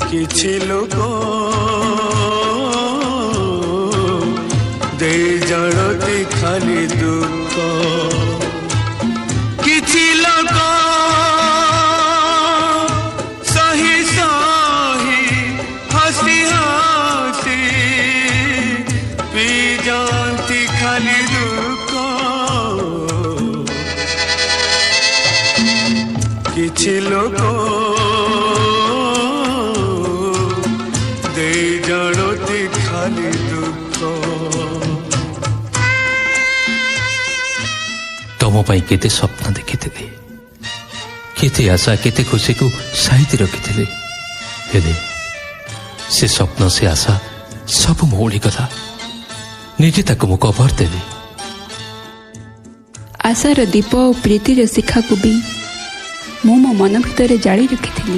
କିଛି ଲୋକ ଦେଇ ଜାଣନ୍ତି ଖାଲି ଦୁଃଖ କିଛି ଲୋକ ସହି ସହି ହସି ହସି ପିଇ ଯାଆନ୍ତି ଖାଲି ଦୁଃଖ କିଛି ଲୋକ ଦେଇ ଜାଣନ୍ତି ଖାଲି ଦୁଃଖ। तुम केते स्वप्न देखी केते आशा केते खुशी को साइती रखी से स्वप्न से आशा सब मौड़ी गला निजे ताको मु कवर देली। आशार दीप और प्रीतिर शिखा को भी मो मन भितर जाली रखी।